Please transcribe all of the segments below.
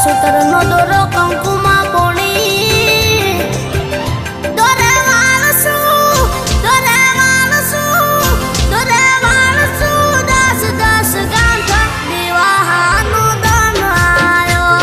સૂતરનો દોરો કંકુમાં બોણી દોરે વાળસું દાસ દાસ ગાંઠ દિવાહાનો દન આયો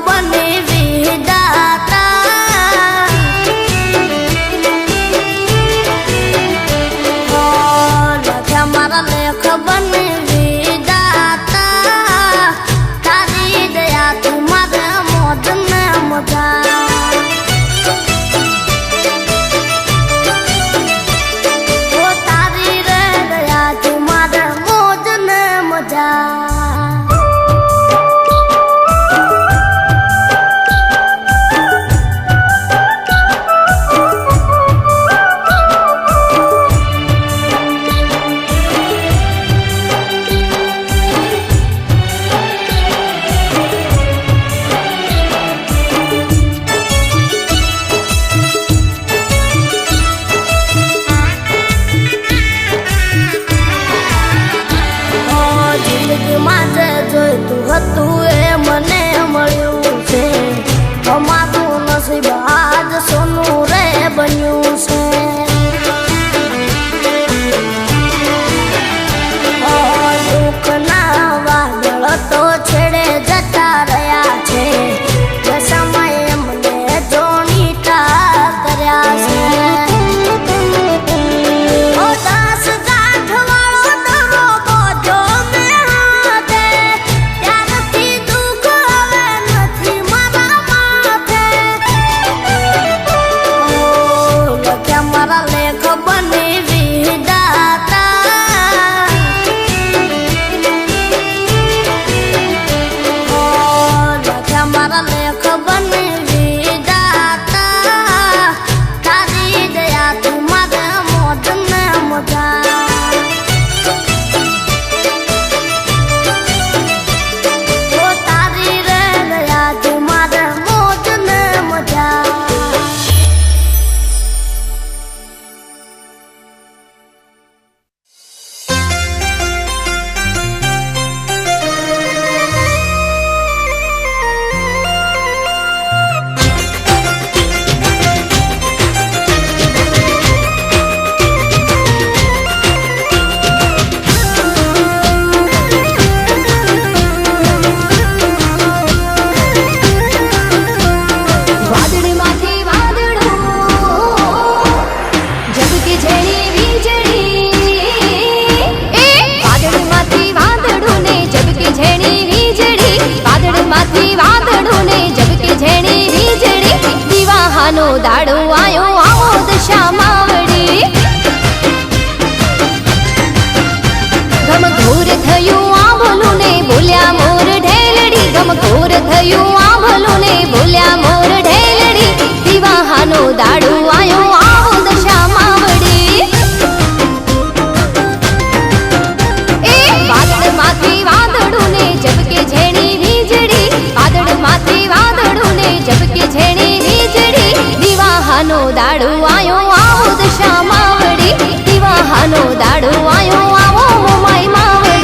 બની વિધાતા લખ્યા મારા લેખ બની વિધાતા તારી દયાથી મારે મોજ ને મજા હતું એ મને મળ્યું છે અમારું નસીબ આજ સોનું રે બન્યું છે દુઃખના વાદળ તો છેડે જતા રહ્યા છે જે સમયે મને જોણીતા કર્યા છે દાડો આયો આવો દશા માવડી ગમઘોર થયું આ ભલું ને બોલ્યા મોર ઢેલડી ગમઘોર થયું આ ભલું ને બોલ્યા મોર ઢેલડી દિવાહાનો દાડો આયો આવો દશા માવડી એ વાદળ માંથી વાદળું ને જબકે ઝેણી વીજળી વાદળ માંથી વાદળું ને જબકે ઝેણી દિવાહાનો દાડો આયો આવો દશા માવડી દિવાહાનો દાડો આયો આવો મોમાઈ માવડી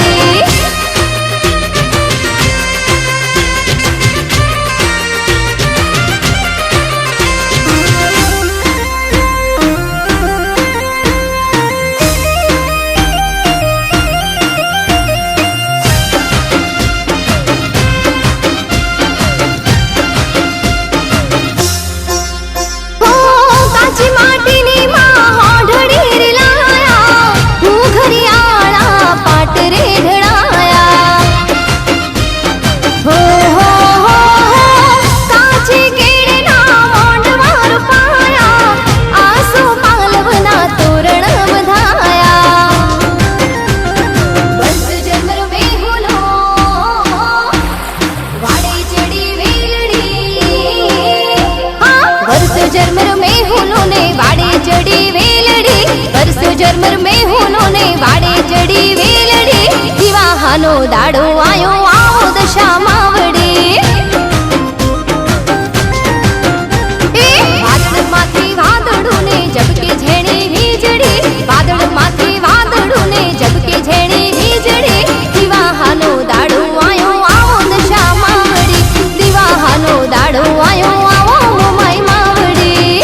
દિવાહાનો દાડો આયો આવો દશા માવડી વાદળ માંથી વાદળું ને જબકે ઝેણી વીજળી વાદળ માંથી વાદળું ને જબકે ઝેણી વીજળી દિવાહાનો દાડો આયો આવો દશા માવડી દિવાહાનો દાડો આયો આવો મોમાઈ માવડી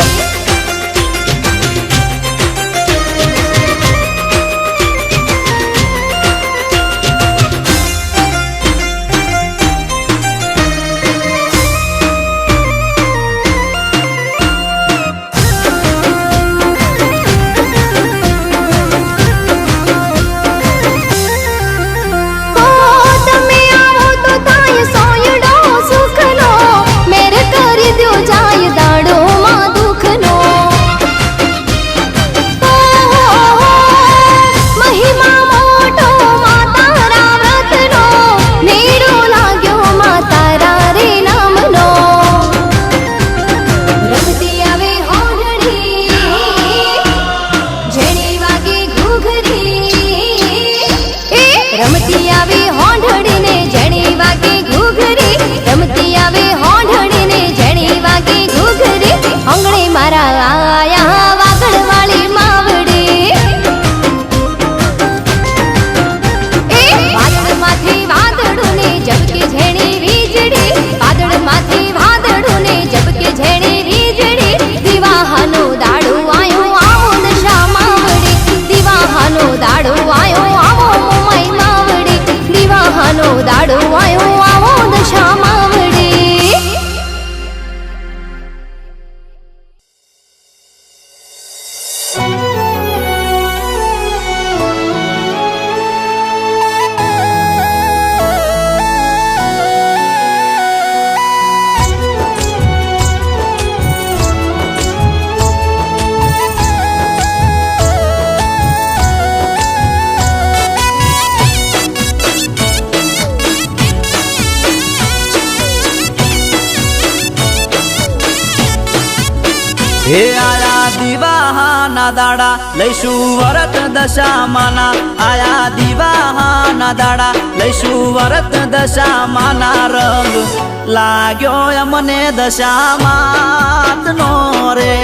हे आया दिवाहाना दाड़ा लईशु वरत दशा माना आया दिवाहाना दाड़ा लईशु वरत दशा माना रंग लाग्यो अमने दशा मात नो रे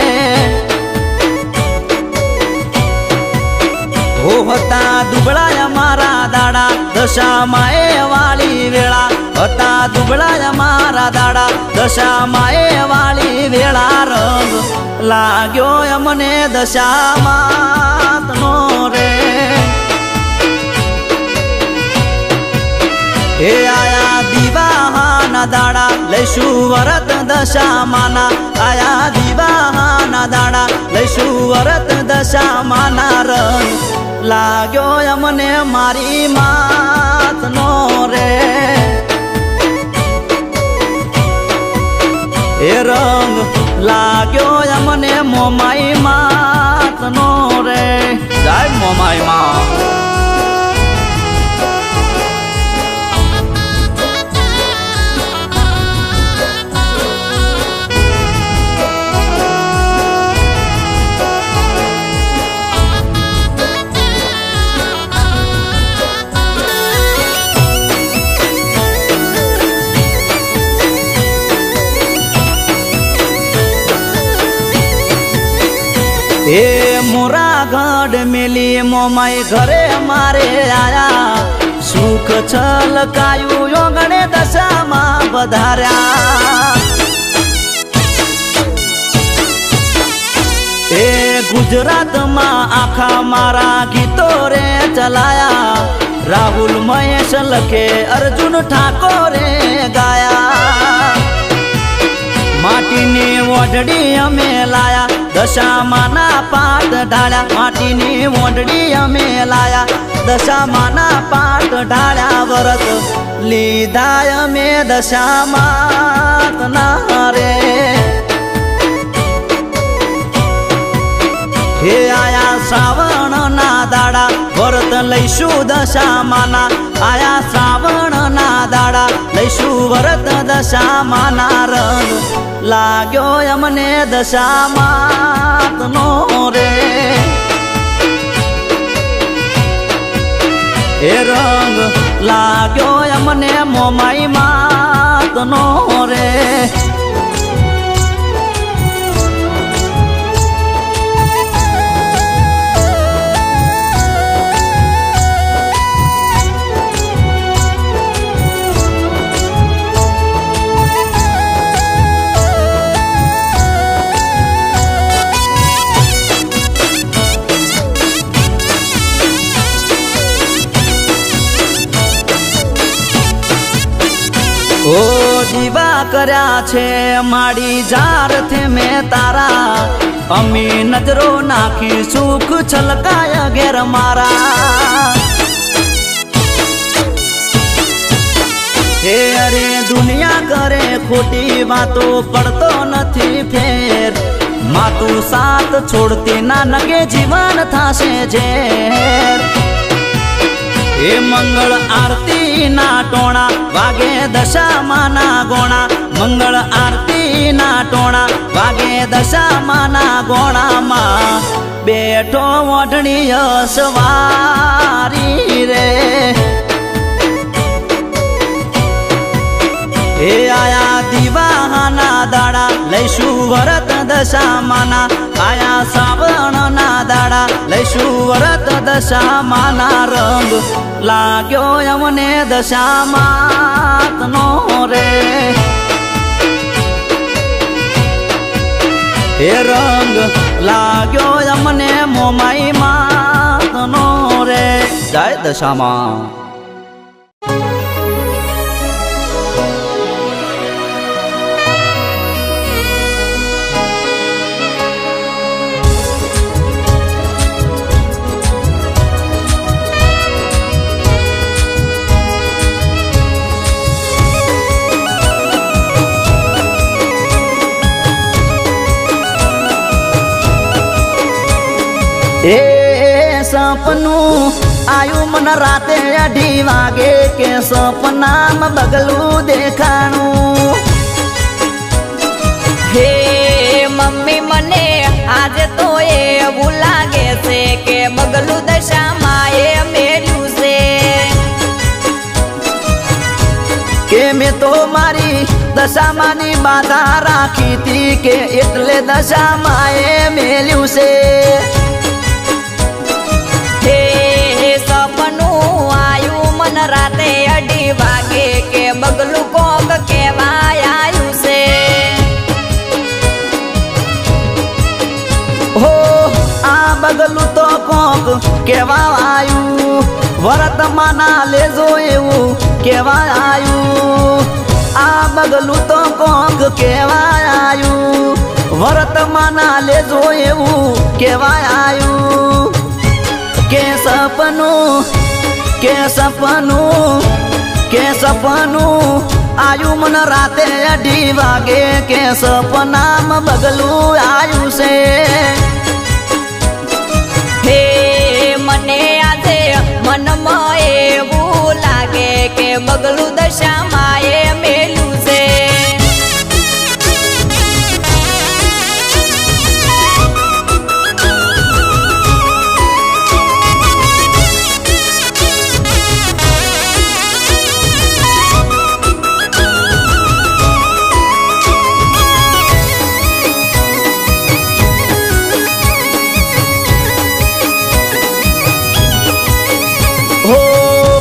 होता दुबळा मारा दाड़ा दशा माए वाली वेळा होता दुबळा मारा दाड़ा दशा माए वाली वेळा रंग लाग्यो अमने दशा मात नो रे हे आया दिवाहाना दाड़ा लईशु वरत दशा माना आया दिवाहाना दाड़ा लईशु वरत दशा माना रंग लाग्यो अमने मारी मात नो रे ए रंग लाग्यो अमने मोमाई मात नो रे जय मोमाई मा ए मोरा गढ़ मिली मोमाई घरे मारे आया सुख छलकायु योगणे दशा मा बधार्या ए गुजरात मा आखा मारा गीतो रे चलाया राहुल महेश लखे अर्जुन ठाकोरे गाया माटीनी ओढड़ी अमे लाया दशा माना पाट ढाळ्या माटीनी ओढड़ी अमे लाया दशा माना पाट ढाळ्या वरत लीधाय अमे दशा मात ना रे हे आया श्रावण ना दाड़ा वरत लईशु दशा माना आया श्रावण ना दाड़ा लईशु वरत दशा माना रंग लाग्यो अमने दशा मात नो रे ए रंग लाग्यो अमने मोमाई मात नो रे ओ दीवा कर्या छे माड़ी जार थे में तारा अमी नजरो नाखी सुख छलकाय घेर मारा हे अरे दुनिया करे खोटी बातों पड़तो नथी फेर मातू साथ छोड़ती ना नगे जीवन थासे झेर ए मंगल आरती ना टोणा वागे दशा माना गोणा मंगल आरती ना टोणा वागे दशा माना गोणा मा बेठो ओढणी सवारी रे हे आया दिवाहाना दाड़ा लईशु वरत दशा माना आया श्रावण ना दाड़ा लईशु वरत दशा माना रंग लाग्यो अमने दशा मात नो रे हे रंग लाग्यो अमने मोमाई मात नो रे जय दशा मा ए सपनू आयु मन राते 2:30 वागे के सपना में बगलू देखाणू हे મમ્મી મને આજે તો એવું લાગે છે કે બગલું દશામાં એ મેલ્યું છે કે મેં તો મારી દશામાની બાધા રાખી હતી કે એટલે દશામાં એ મેલ્યું છે હે સપનું આયું મન રાતે 2:30 વાગે કે બગલું કોક કહેવાય આયું છે હો આ બગલું તો કોક કેવા આયું વર્તમાના લેજો એવું કેવા આયું આ બગલું તો કોક કેવા આયું વર્તમાના લેજો એવું કેવા આયું કે સપનું આયુ મન રાતે 2:30 વાગે કે સપનામાં બગલું આયુ છે હે મને આજે મનમાં એવું લાગે કે બગલું દશામાં એ મેલ્યું છે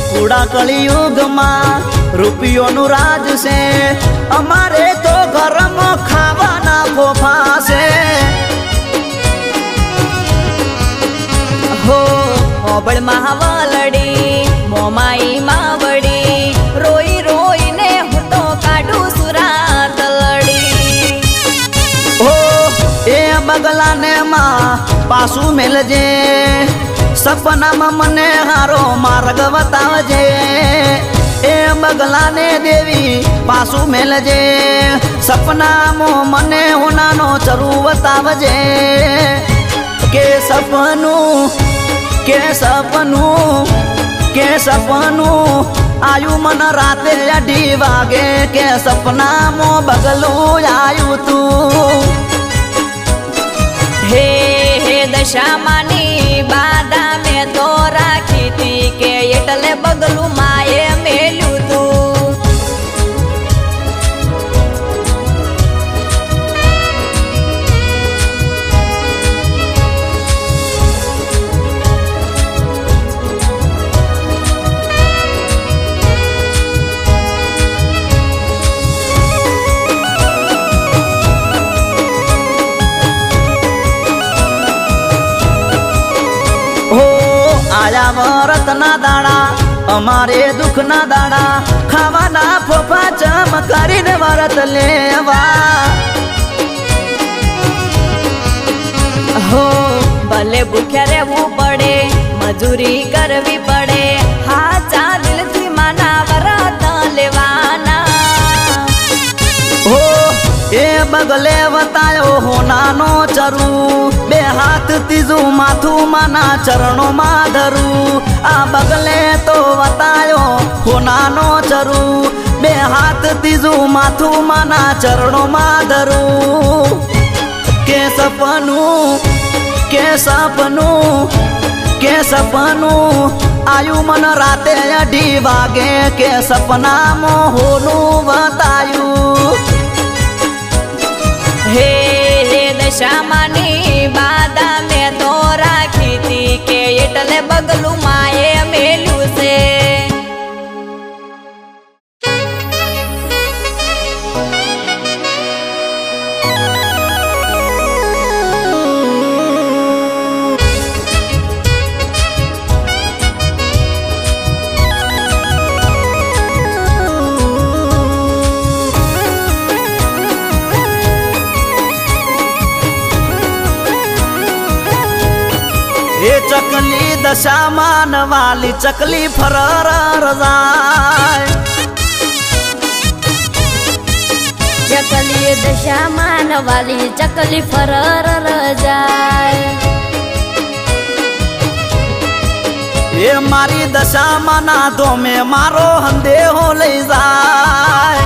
કુડા કળિયુગમાં રૂપિયોનું રાજ છે અમારે તો ઘરમાં ખાવાના ફોફા છે હો હોબળમાં વલડી મોમાઈ માવડી રોઈ રોઈને હું તો કાઢું સુરાત લડી હો એ બગલાને માં પાછું મેલજે સપનામાં મને હારો માર્ગ બતાવજે એ બગલાને દેવી પાછું મેલજે સપનામાં મને હોનાનો ચરુ બતાવજે કે સપનું આયુ મન રાતે 2:30 વાગે કે સપનામાં બગલું આયુ તું હે દશામાની બાધા મેં તો રાખી હતી કે એટલે બગલું માએ મેલ્યું તું આયા વરતના દાડા અમારે દુઃખના દાડા ખાવાના ફોફા ચમ કરીને વરત લેવા હો ભલે ભૂખ્યા રહેવું પડે મજૂરી કરવી પડે હાચા દિલથી માના વરત લેવાના હો એ બગલે વતાયો હોનાનો ચરુ 2 હાથ ત્રીજું માથું માના ચરણોમાં ધરું આ બગલે તો વતાયો હોનાનો ચરુ 2 હાથ ત્રીજું માથું માના ચરણોમાં ધરું કે સપનું આયુ મન રાતે 2:30 વાગે કે સપનામાં હોનું બતાયું હે દશામાની બાધા મેં તો રાખી હતી કે એટલે બગલું માએ મેલ્યું છે એ ચકલી દશામાન વાલી ચકલી ફરર જાય ચકલી દશામાન વાલી ચકલી ફરર જાય એ મારી દશામાં ના ધોમે મારો હંદેહો લઈ જાય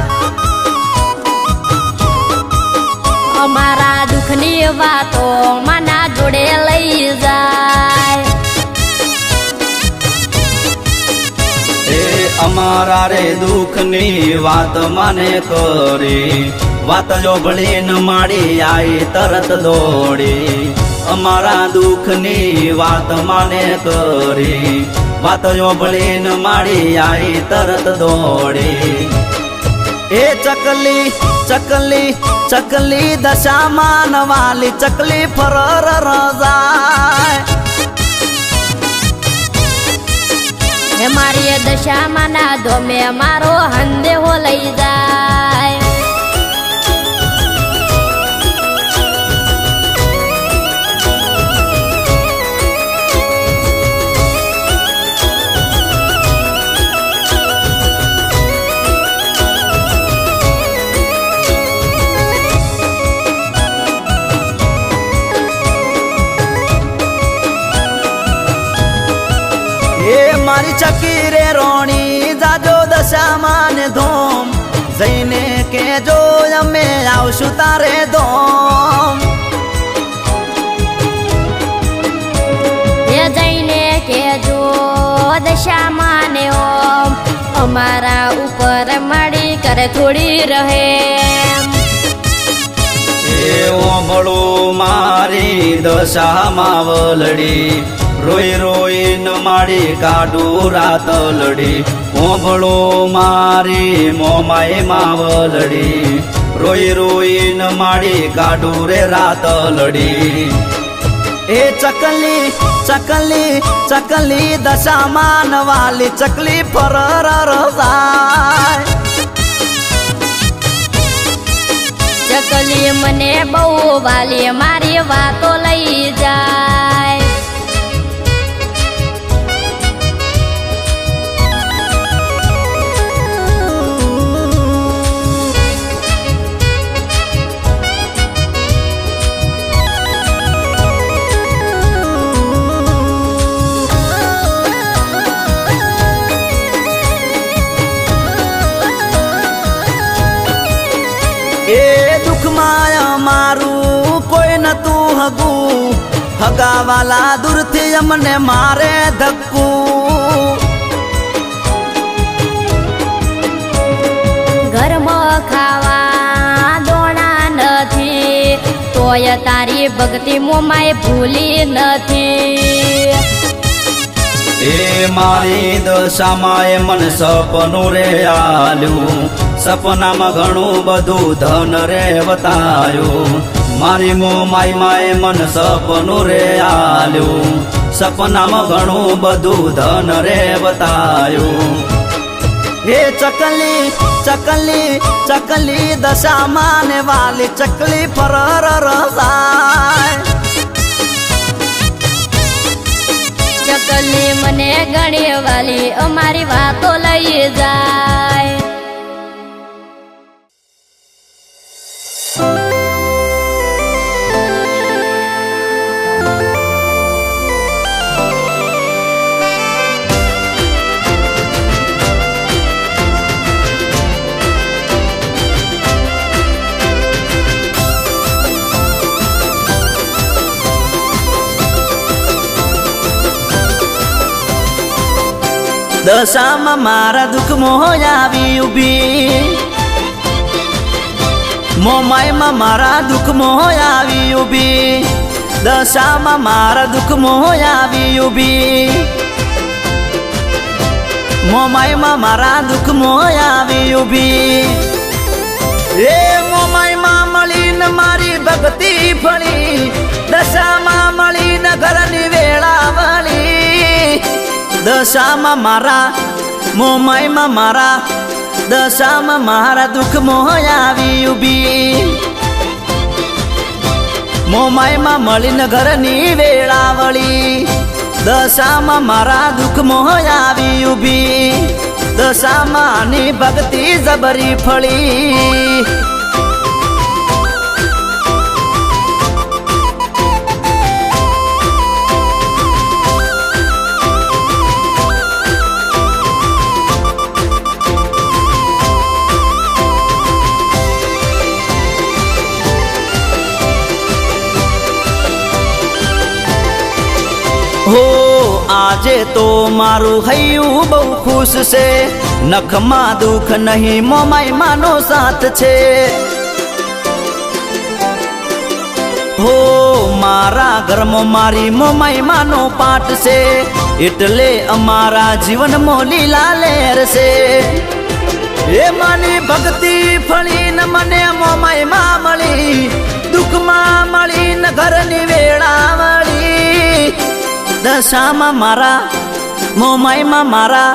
અમારા દુઃખને દુઃખની વાતો માના જોડે લઈ જાય. એ અમારા રે દુઃખની વાત માને કરી, વાત જો ભળીન માડી આઈ તરત દોડી. અમારા દુઃખની વાત માને કરી, વાત જો ભળીન માડી આઈ તરત દોડી. એ ચકલી ચકલી ચકલી દશામાન વાલી ચકલી ફરર રજાય. હે મારી દશામાં ના ધોમે મારો હંદેહો લઈ જાય. એ મારી ચકી રે રોણી જાજો દશામાન ધોમ, જઈને કેજો અમે આવશું તારે ધોમ. એ જઈને કેજો દશામાં ને ઓમ, અમારા ઉપર મળી કરે થોડી રહે. એ ઓમળું મારી દશામાં વલડી, રોઈ રોઈન માડી કાઢું રાત લડી. ઓભળો મારી મોમાય માવલડી, રોઈ રોઈન માડી કાઢું રે રાત લડી. એ ચકલી ચકલી ચકલી દશામાન વાલી ચકલી ફરર રજાય. ચકલી મને બહુ વાલી મારી વાતો લઈ જાય. એ દુઃખમાં અમારું કોઈ નતું હગું, હગાવાલા દૂરથી અમને મારે ધક્કું. ઘરમાં ખાવા દોણા નથી, તોય તારી ભક્તિ મોમાય ભૂલી નથી. એ મારી દશામાં એ મને સપનું રે આલ્યું, સપનામાં ઘણું બધું ધન રે બતાયું. મારી મોમાઈ માએ મન સપનું રે આલ્યું, સપનામાં ઘણું બધું ધન રે બતાયું. હે ચકલી ચકલી ચકલી દશામાન વાલી ચકલી ફરર રજાય. ચકલી મને ગણી વાલી અમારી વાતો લઈ જાય. દશામાં મારા દુઃખ મોહ આવી ઉભી, મોમાયમાં મારા દુઃખ મોહ આવી ઉભી. દશામાં મારા દુઃખ મોહ આવી ઉભી, મોમાયમાં મારા દુઃખ મોહ આવી ઉભી. એ મોમાયમાં મળીને મારી ભક્તિ ફળી, દશામાં મળીને ઘરની વેળા વળી. દશામાં મારા મોમાયમાં મારા, દશામાં મારા દુઃખ મોહ આવી ઉભી. મોમાયમાં મળીને ઘરની વેળા વળી, દશામાં મારા દુઃખ મોહ આવી ઉભી. દશામાંની ભક્તિ જબરી ફળી. આજે તો મારું હૈયું બહુ ખુશ છે, નખમાં દુઃખ નહીં મોમાઈ માનો સાથ છે. હો મારા ઘરમાં મારી મોમાઈ માનો પાઠ છે, એટલે અમારા જીવનમાં લીલા લહેર છે. એ માની ભક્તિ ફળીને મને મોમાઈ માં મળી, દુઃખમાં મળીને ઘરની વેળા વળી. દશામાં મારા મોમાઈમાં મારા,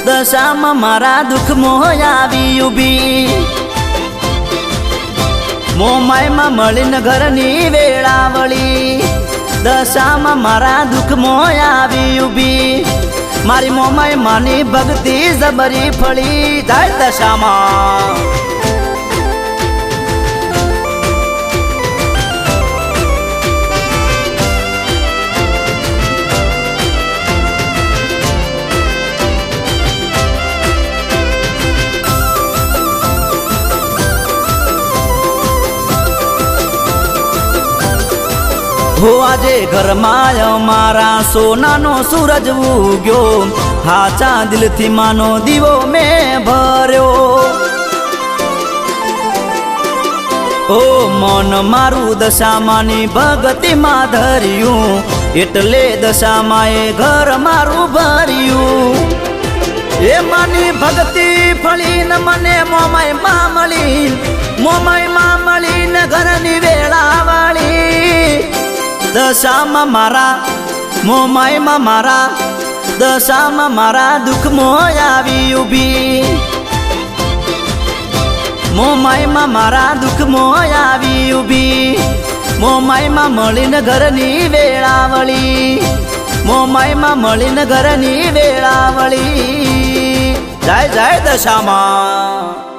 દશામાં મારા દુઃખ મોહ આવી ઉભી. મોમાઈમાં મળીને ઘરની વેળા વળી, દશામાં મારા દુઃખ મોહ આવી ઉભી. મારી મોમાઈ માની ભક્તિ જબરી ફળી જાય દશામાં. હો આજે ઘરમાં અમારા સોનાનો સૂરજ ઉગ્યો, હાચા દિલથી માનો દીવો મેં ભર્યો. ઓ મન મારું દશામાની ભક્તિમાં ધર્યું, એટલે દશામાએ ઘર મારું ભર્યું. એ માની ભક્તિ ફળીને મને મોમાઈ માં મળી, મોમાઈ માં મળીને ઘરની વેળા વાળી. દશામાં મારા મોમાઈમાં મારા, દશામાં મારા દુઃખ મોહ આવી ઉભી. મોમાઈમાં મારા દુઃખ મોહ આવી ઉભી. મોમાઈમાં મળીને ઘરની વેળા વળી, મોમાઈમાં મળીને ઘરની વેળા વળી. જય જય દશામાં.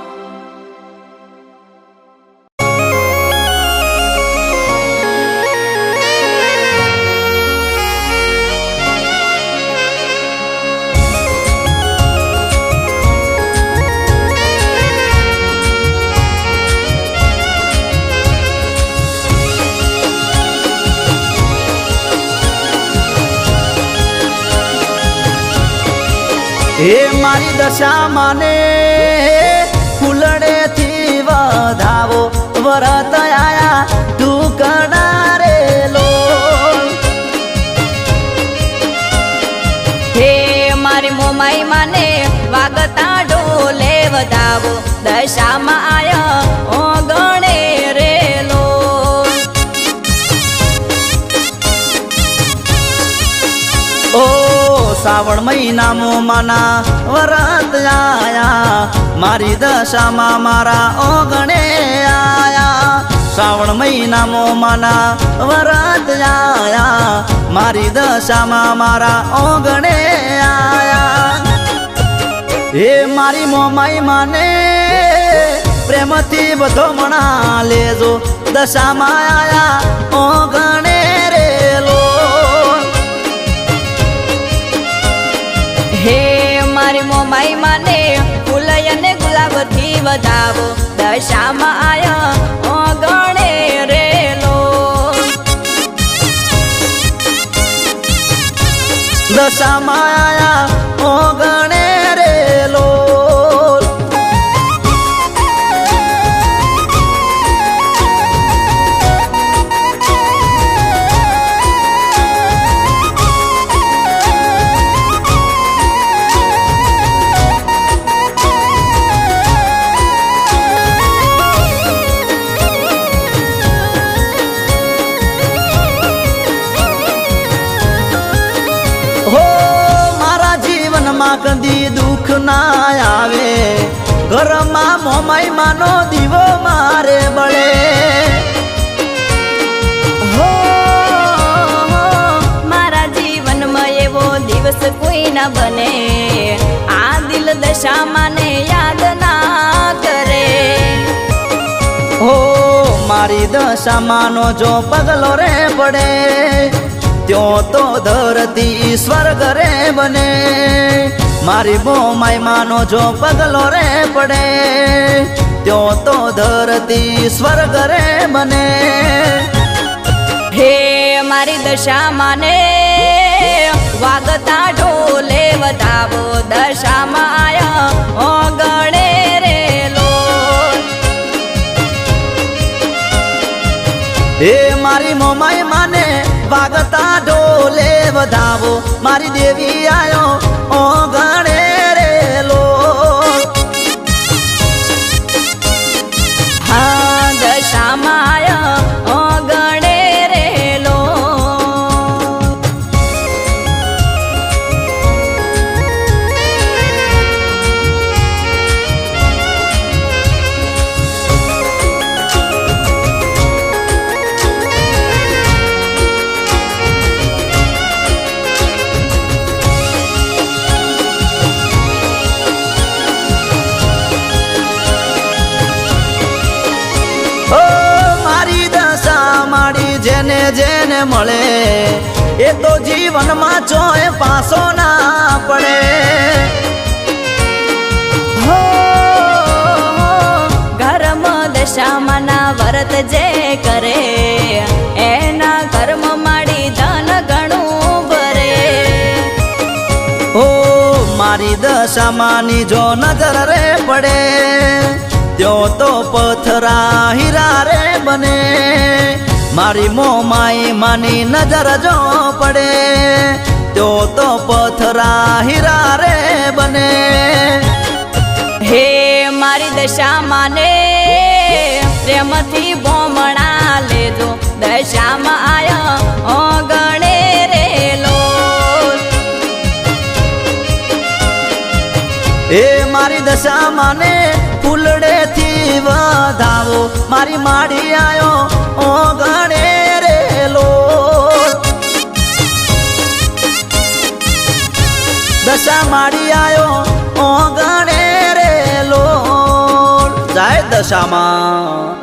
હે મારી દશામાને ફૂલડેથી વધાવો, વરત આયા ટુકડા રેલો. હે મારી મોમાઈ માને વાગતા ઢોલે વધાવો, દશામાં આયા ઓગણે રેલો. ઓ શ્રાવણ મહિનામાં માના વરત આયા, મારી દશામાં મારા ઓગણે આયા. શ્રાવણ મહિનામાં માના વરત આયા, મારી દશામાં મારા ઓગણે આયા. એ મારી મોમાઈ માને પ્રેમથી બધો મણા લેજો, દશામાં આયા ઓગણે રેલો. હે મારી મોમાઈ માને ફૂલ અને ગુલાબથી વધાવો, દશામાં આયા ઓગણે રેલો. દશામાં આયા ઓગણે રેલો. કદી દુઃખ ના આવે, ઘરમાં મોમાઈ માનો દીવો મારે બળે. હો મારા જીવનમાં એવો દિવસ કોઈ ના બને, આ દિલ દશામાં ને યાદ ના કરે. હો મારી દશામાંનો જો પગલો રે પડે, ત્યો તો ધરતી સ્વર્ગ રે બને. મારી મોમાઈ માનો જો પગલો રે પડે, ત્યો તો ધરતી સ્વર્ગ રે બને. હે મારી દશામાં ને વાગતા વધાવો દશામાં આયો ઓગણે રે લોલ. એ મારી મોમાઈ માને વાગતા ઢોલે વધાવો મારી દેવી આયો ઓગણે રે લોલ. હા દશામાં આયો ઓગણે રે લોલ. જેને જેને મળે એ તો જીવનમાં ચોય પાસો ના પડે. હો ઘરમ દશામાં ના વ્રત જે કરે એના કર્મ માડી ધન ઘણું ભરે. ઓ મારી દશામાંની જો નજર રે પડે ત્યો તો પથરા હીરા રે બને. મારી મોમાઈ માની નજર જો પડે તો પથરા હીરા રે બને. હે મારી દશામાં ને પ્રેમથી ભોમણા લેજો દશામાં આયો ઓગણે રે લોલ. એ મારી દશામાં ને ફૂલડેથી વધાવો મારી માડી આયો ઓગણે રે લોલ. દશા માડી આયો ઓગણે રે લોલ. જય દશામાં.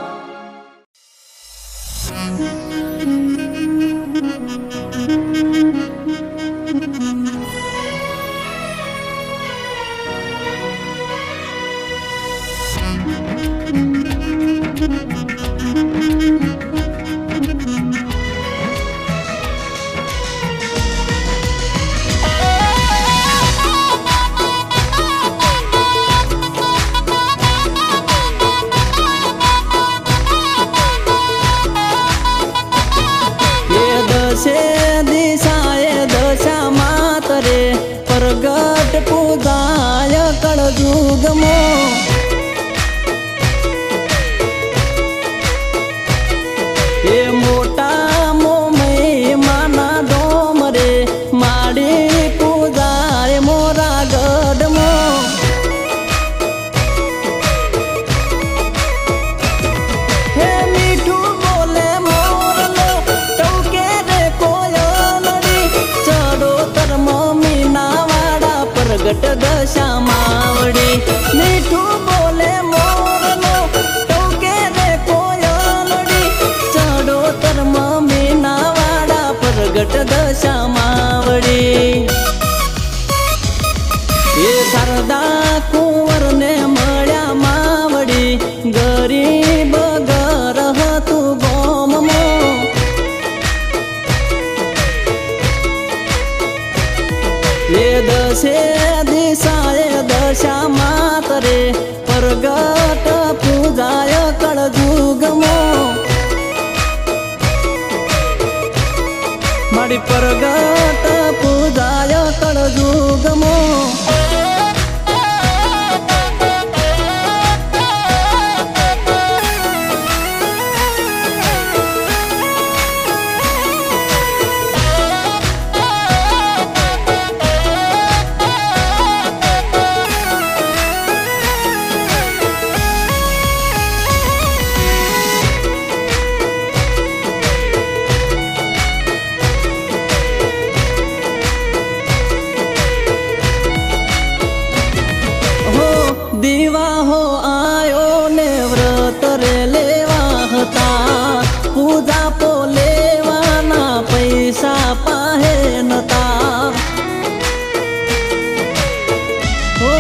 પૂજાય કળજુગમો એ મોટા મોમય માના ડોમ રે માડી પૂજાય મોરા ગઢમો. હે મીઠું બોલે મોરલો ટોકે રે કોયલડી ચડો તર મમ્મી ના પ્રગટ દશામાં વળી. મીઠું બોલે મોરલો ટોકે રે કોયલડી ચડો તર મમ્મી ના વાડા પ્રગટ દશામાં વળી. એ શારદા કુંવર ને મળ્યા માવડી ગરીબ ઘર હતું ગોમમો. એ દશે દિશાએ દશામાં તરે પ્રગટ પૂજાય કળજુગમો મારી પ્રગટ પૂજાય કળજુગમો. દીવા હો આયો ને વ્રત રે લેવા હતા પૂજા પો લેવાના પૈસા પાહે નતા. હો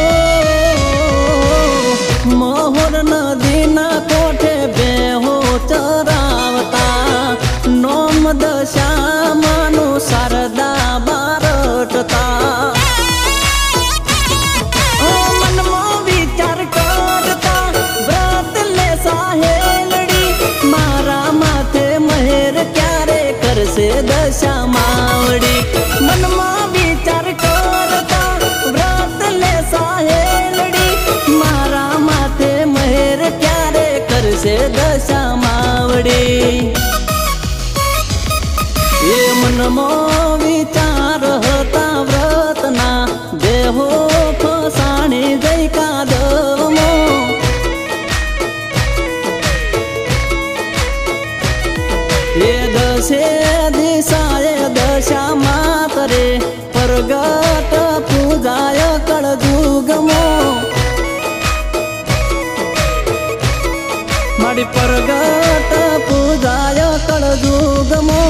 મોહર નદીના કોઠે બેહો ચરાવતા નોમ દશામાનું શારદા બારટતા. કરશે દશા માવડી. મનમાં વિચાર કરતા વ્રત લે સાહેલડી, મારા માથે મહેર ક્યારે કરશે દશા માવડી. એ મનમાં વિચાર હતા વ્રતના, દેહો ફસાણી જઈ કાદવમો. એ દશે દિશાએ દશા માતરે પ્રગટ પૂજાય કળજુગમો. મારી પ્રગટ પૂજાય કળજુગમો.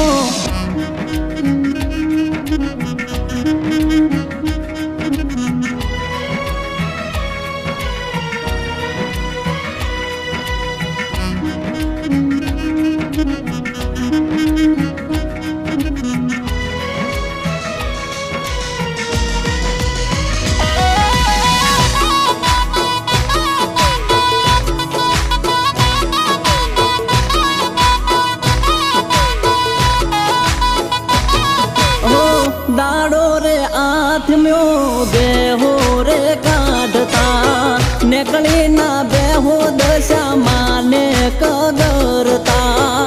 દાડો રે આથમ્યો બેહો રે કાઢતા, નીકળી ના બેહો દશા માને કગરતા.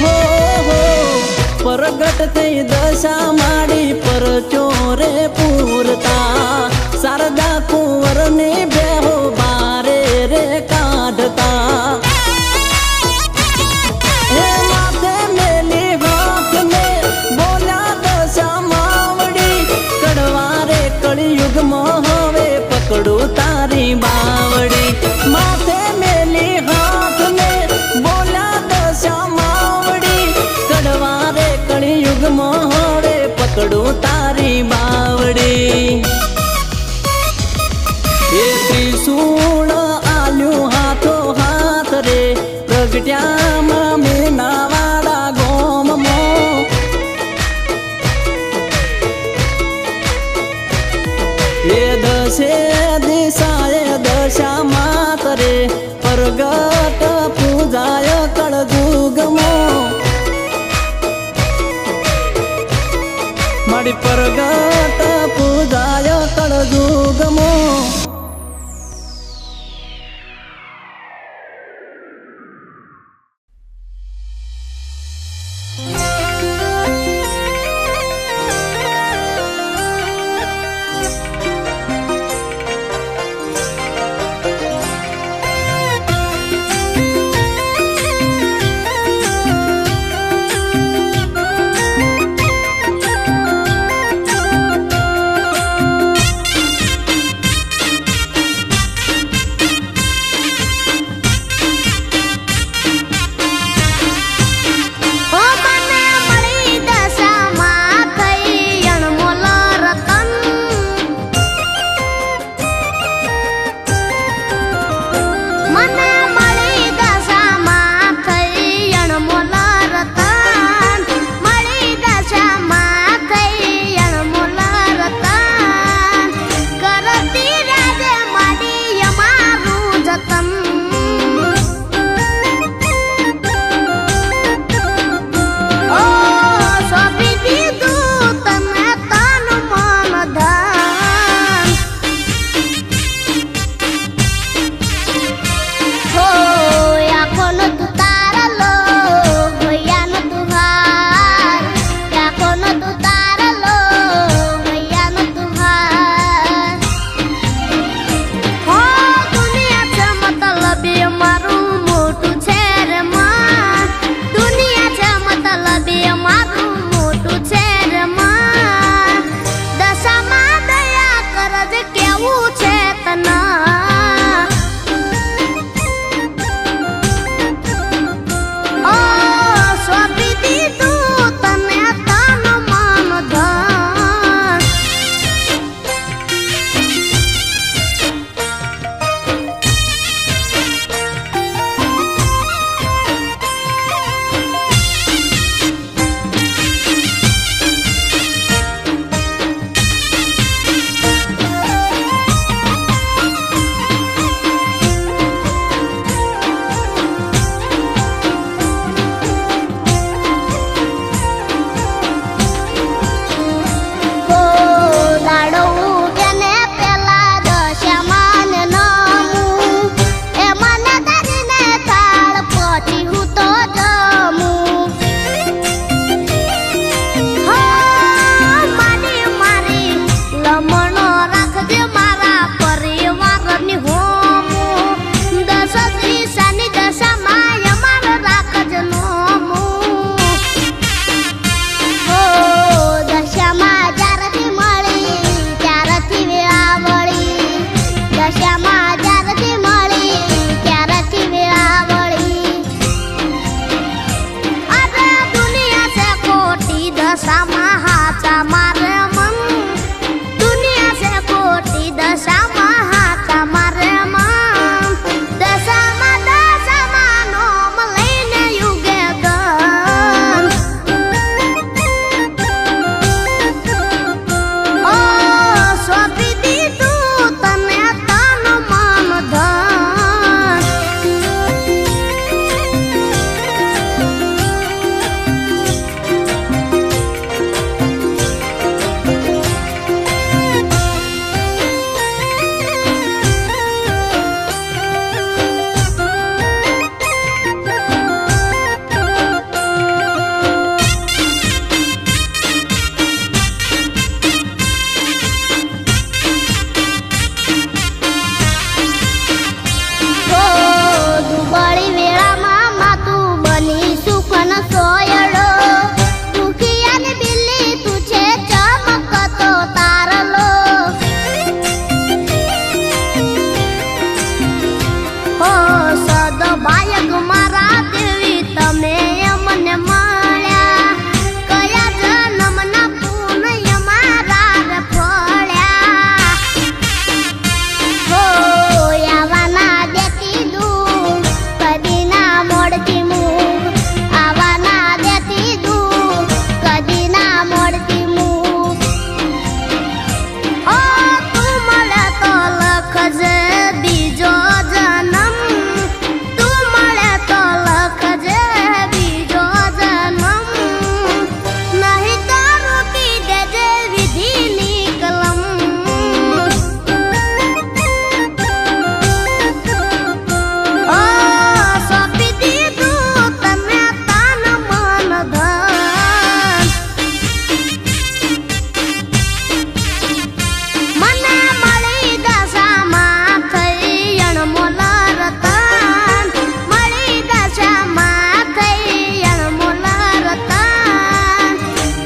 હો પ્રગટ થઈ દશા માડી પર ચોરે પૂરતા, શારદા કુંવરની બેહો બારે રે કાઢતા. કળિયુગમાં હવે પકડું તારી બાવડી, માથે મેલી હાથ ને બોલ્યા દશા માવડી. કડવારે કળિયુગમાં હવે પકડું તારી બાવડી. એ ત્રિશૂળ આલ્યું હાથો હાથ રે પ્રગટ્યામાં મીનાવાડા ગોમમાં. એ દશે દિશાએ દશા માતરે પ્રગટ પૂજાય કળજુગમો. મારી પ્રગટ પૂજાય કળજુગમો. અદભાયક મારા દેવી તમે મને મળ્યા કયા જન્મના પુણ્ય મારા રે ફળ્યા હો આવાના દેતી દૂર કદી ના મોડતી મુખ આવાના દેતી દૂર કદી ના મોડતી મુખ ઓ તું મળે તો લખજે બીજો જન્મ તું મળે તો લખજે બીજો જન્મ નહીં તો રોકી દેજે વિધિની કલમ ઓ સોંપી દીધું તને તન મન ધન મને મળી દશામાં થઈ અણમોલ રતન મળી દશામાં થઈ અણમોલ રતન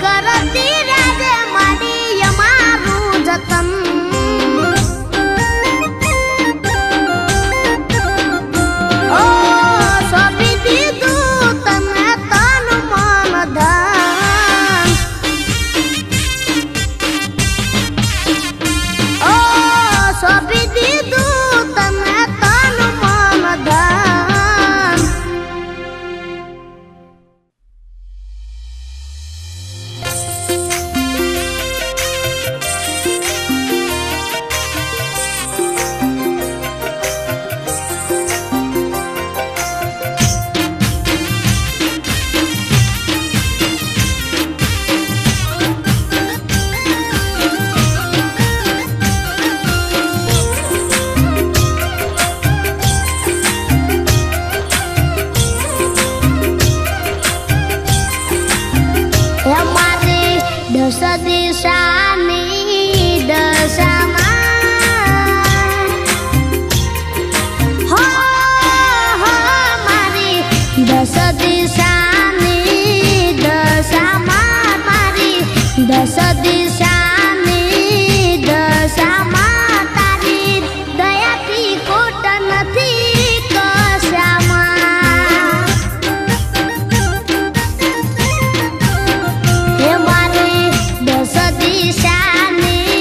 કરતી રાજે મારી અમારું જતન ઓ સોંપી દીધું તને તન મન ધન ઓ સોંપી દીધું તને તન મન ધન અમારી દસ દિશાની દશામાં હો હો મારી દસ દિશાની દશામાં મારી દસ દિશાની દશામાં તારી દયાથી ખોટ નથી કશામાં હે મારી દસ દિશાની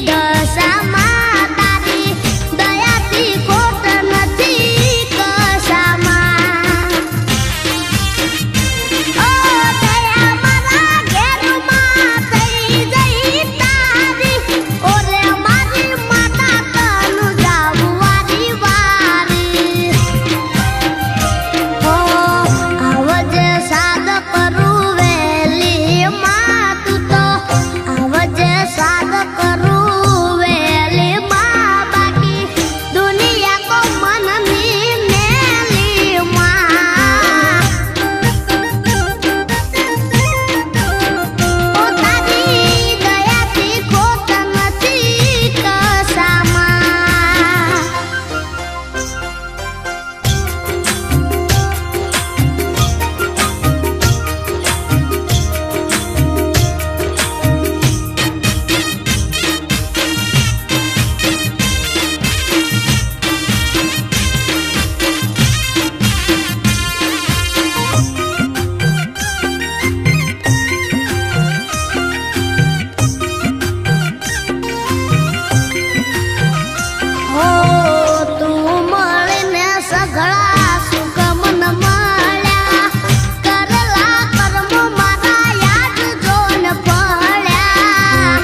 દશામાં તારી દયાથી ખોટ નથી કશામાં ઓ દયા મારા ઘેરમાં થઈ જઈ તારી ઓરે મારી માતા તનુ જાવું વારી વારી હો આવજે સાદ કરું વેલી માં તું તો આવજે સાદ કરું વેલી માં બાકી દુનિયા કો મનની મેલી માં ઓ તારી દયાથી ખોટ નથી કશામાં હો તું મળીને સઘળા સુખ મન મળ્યા કરેલા કર્મો મારા યાદ જોન પડ્યા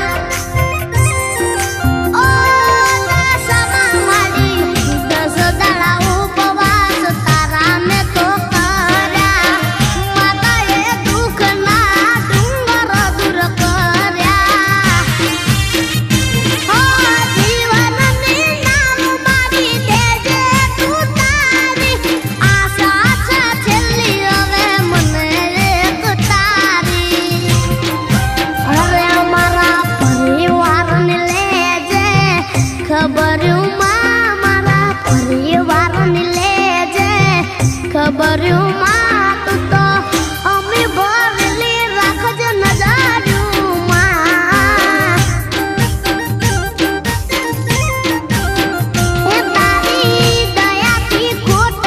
ઓ દશામાં મારી દસ દાડા ઉપવાસ તારા મેં તો કર્યા માતાએ દુઃખના ડુંગર દૂર કર્યા હો જીવનની નાવ મારી દેજે તું તારી આશા છે છેલ્લી હવે મને એક તારી અરે મારા પરિવારને લેજે ખબર્યું માં મારા પરિવારને લેજે ખબર્યું માં તું તો અમે ભરેલી રાખજે નજાર્યું માં હે તારી દયાથી ખોટ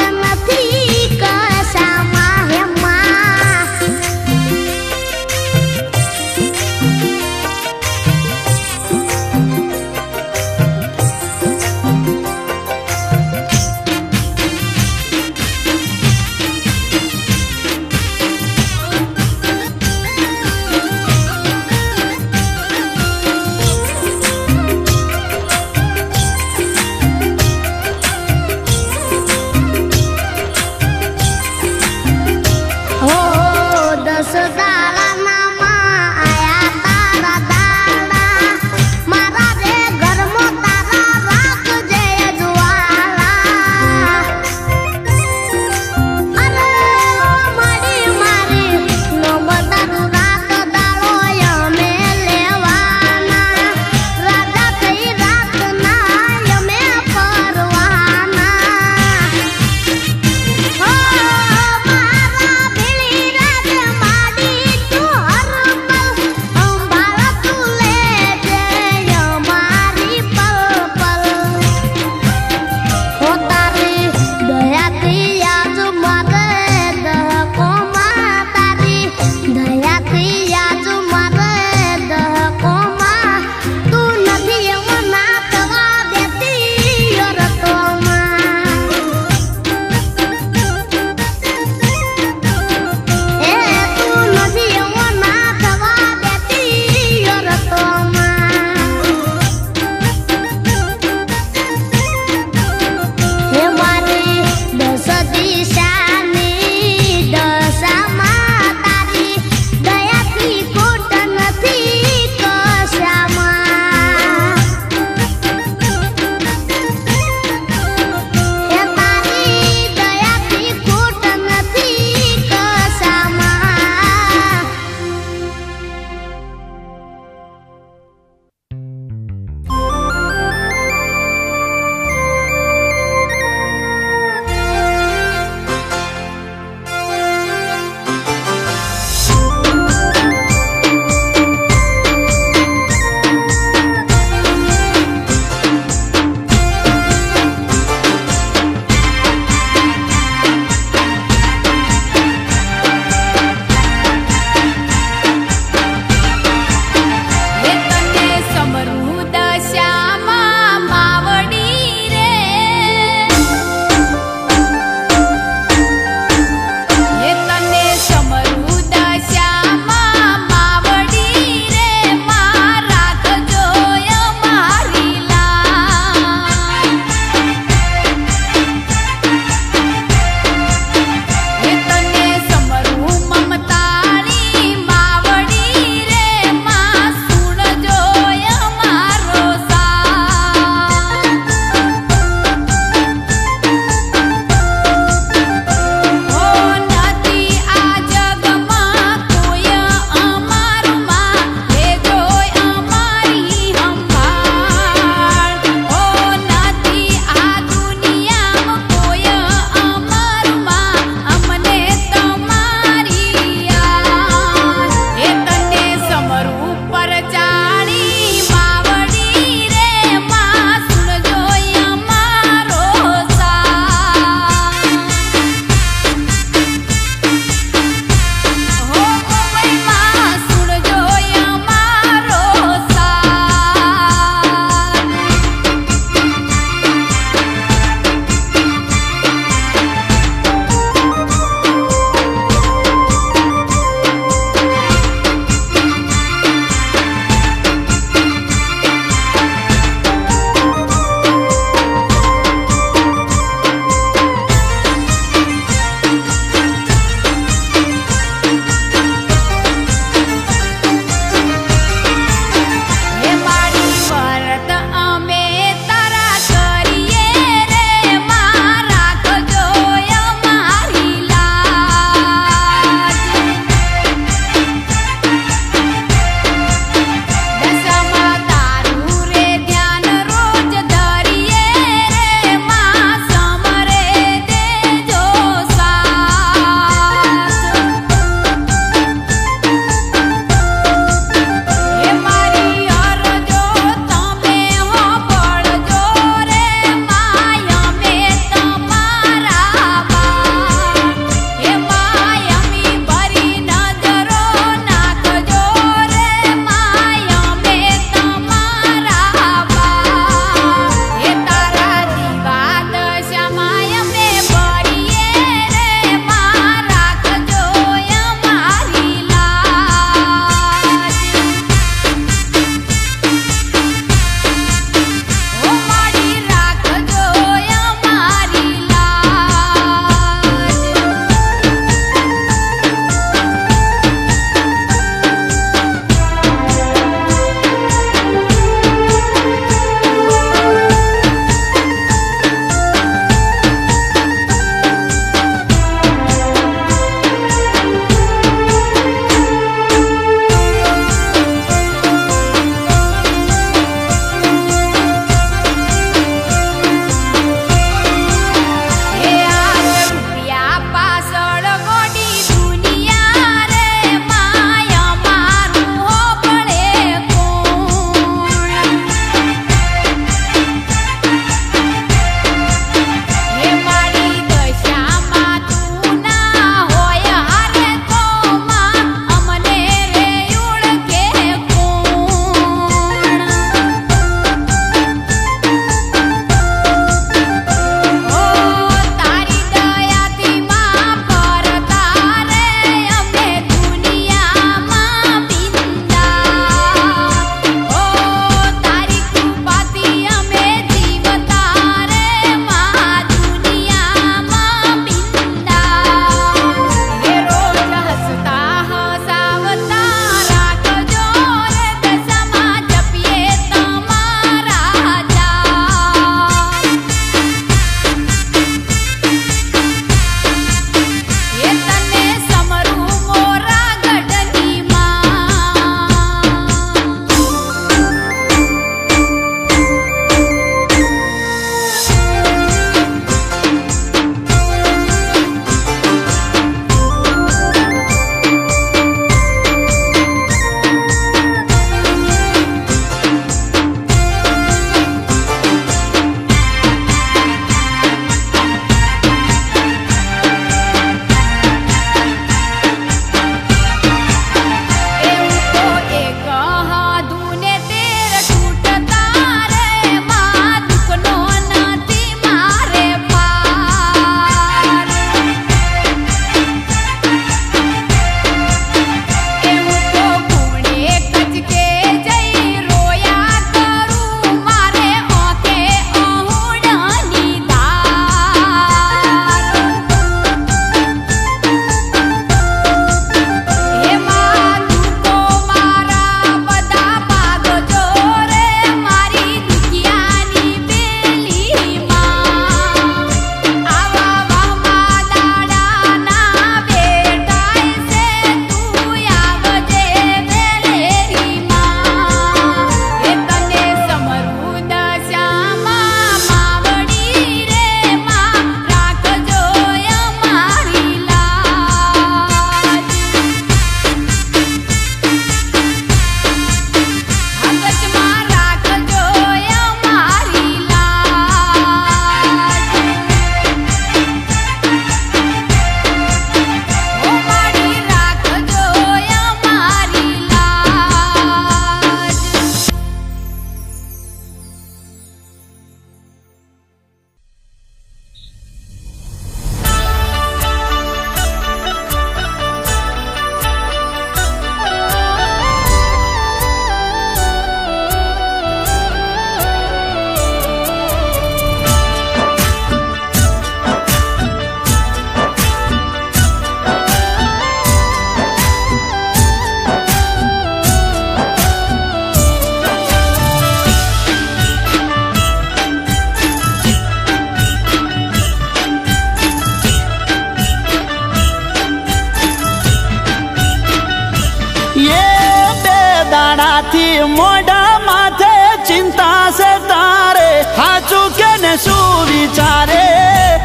તારાથી મોઢા માથે ચિંતા છે તારે હાચું કે ને શું વિચારે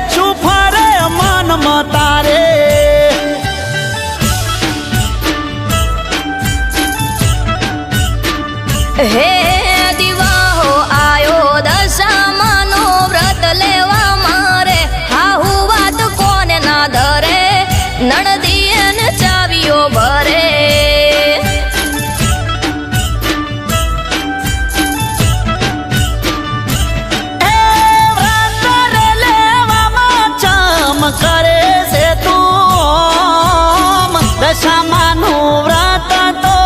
શું ફરે મનમાં તારે હે દિવાહો આયો દશામાનો વ્રત લેવા મારે હાહુ વાત કોને ના ધરે નણદીએ ને ચાવીઓ ભરે કરે છે તું દશામાનું વ્રત તો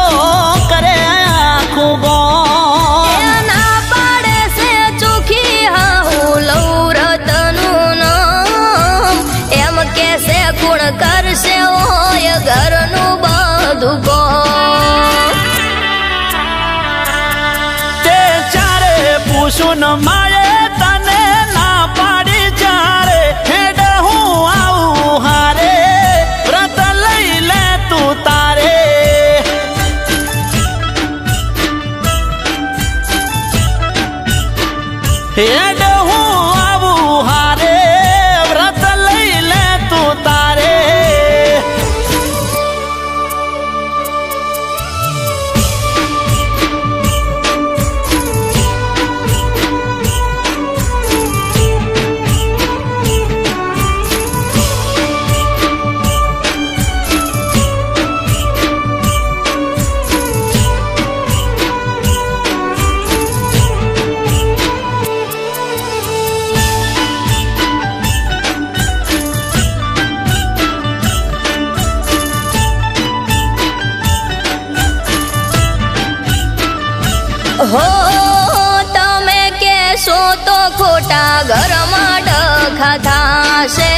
કરે આખું ગોમ ના પાડે છે ચોખી હાહુ લઉં રતનું નામ એમ કે છે ગુણ કરશે હોય ઘરનું બધું કોમ તે ચારે પૂછું ન માએ તને ના પાડી ચારે હેડ હું આવું હારે વ્રત લઈ લે તું તારે હેડ હું આવું હારે વ્રત લઈ લે તું તારે હો તમે કેશો તો ખોટા ઘરમાં ડખા થાશે